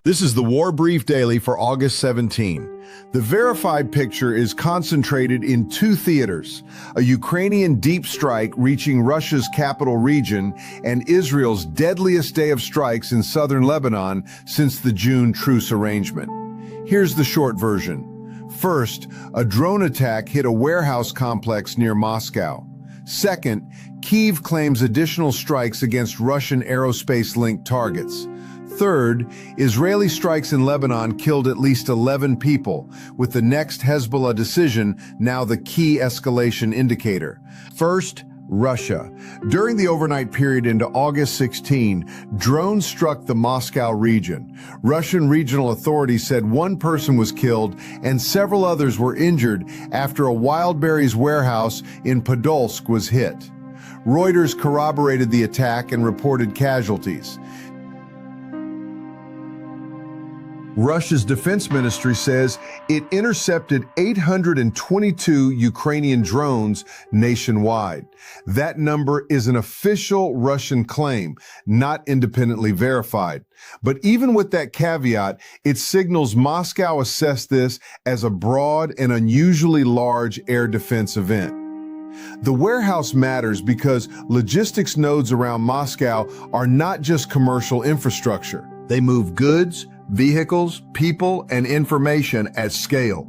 This is the War Brief Daily for August 17. The verified picture is concentrated in two theaters, a Ukrainian deep strike reaching Russia's capital region and Israel's deadliest day of strikes in southern Lebanon since the June truce arrangement. Here's the short version. First, a drone attack hit a warehouse complex near Moscow. Second, Kyiv claims additional strikes against Russian aerospace-linked targets. Third, Israeli strikes in Lebanon killed at least 11 people, with the next Hezbollah decision now the key escalation indicator. First, Russia. During the overnight period into August 16, drones struck the Moscow region. Russian regional authorities said one person was killed and several others were injured after a Wildberries warehouse in Podolsk was hit. Reuters corroborated the attack and reported casualties. Russia's defense ministry says it intercepted 822 Ukrainian drones nationwide. That number is an official Russian claim, not independently verified. But even with that caveat, it signals Moscow assessed this as a broad and unusually large air defense event. The warehouse matters because logistics nodes around Moscow are not just commercial infrastructure. They move goods, vehicles, people, and information at scale.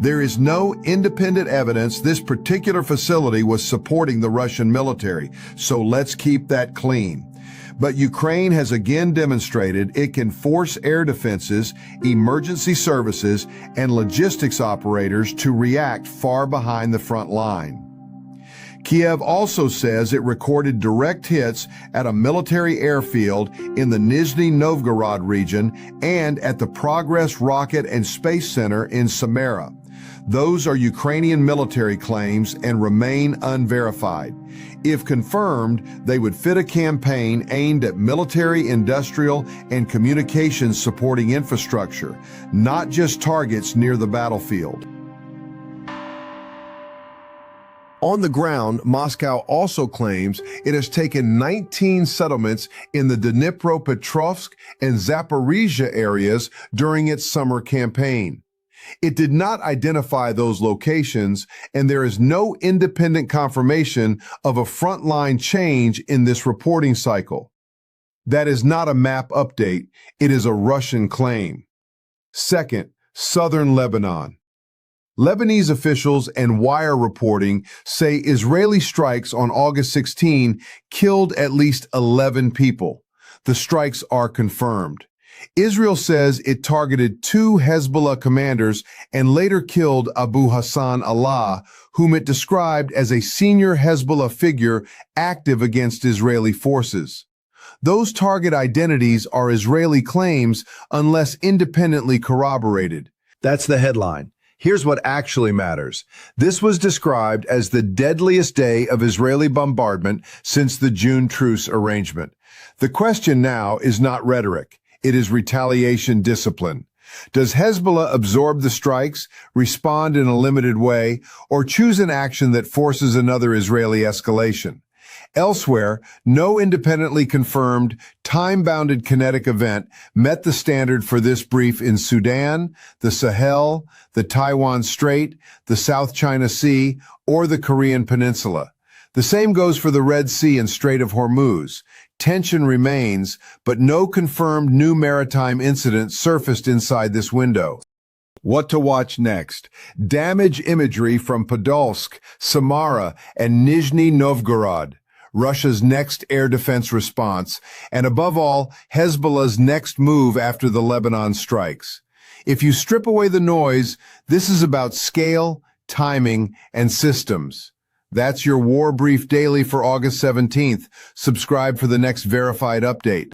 There is no independent evidence this particular facility was supporting the Russian military, so let's keep that clean. But Ukraine has again demonstrated it can force air defenses, emergency services, and logistics operators to react far behind the front line. Kiev also says it recorded direct hits at a military airfield in the Nizhny Novgorod region and at the Progress Rocket and Space Center in Samara. Those are Ukrainian military claims and remain unverified. If confirmed, they would fit a campaign aimed at military, industrial, and communications supporting infrastructure, not just targets near the battlefield. On the ground, Moscow also claims it has taken 19 settlements in the Dnipropetrovsk and Zaporizhia areas during its summer campaign. It did not identify those locations, and there is no independent confirmation of a frontline change in this reporting cycle. That is not a map update, it is a Russian claim. Second, southern Lebanon. Lebanese officials and Wire reporting say Israeli strikes on August 16 killed at least 11 people. The strikes are confirmed. Israel says it targeted two Hezbollah commanders and later killed Abu Hassan Allah, whom it described as a senior Hezbollah figure active against Israeli forces. Those target identities are Israeli claims unless independently corroborated. That's the headline. Here's what actually matters. This was described as the deadliest day of Israeli bombardment since the June truce arrangement. The question now is not rhetoric. It is retaliation discipline. Does Hezbollah absorb the strikes, respond in a limited way, or choose an action that forces another Israeli escalation? Elsewhere, no independently confirmed, time-bounded kinetic event met the standard for this brief in Sudan, the Sahel, the Taiwan Strait, the South China Sea, or the Korean Peninsula. The same goes for the Red Sea and Strait of Hormuz. Tension remains, but no confirmed new maritime incident surfaced inside this window. What to watch next? Damage imagery from Podolsk, Samara, and Nizhny Novgorod. Russia's next air defense response, and above all, Hezbollah's next move after the Lebanon strikes. If you strip away the noise, this is about scale, timing, and systems. That's your War Brief Daily for August 17th. Subscribe for the next verified update.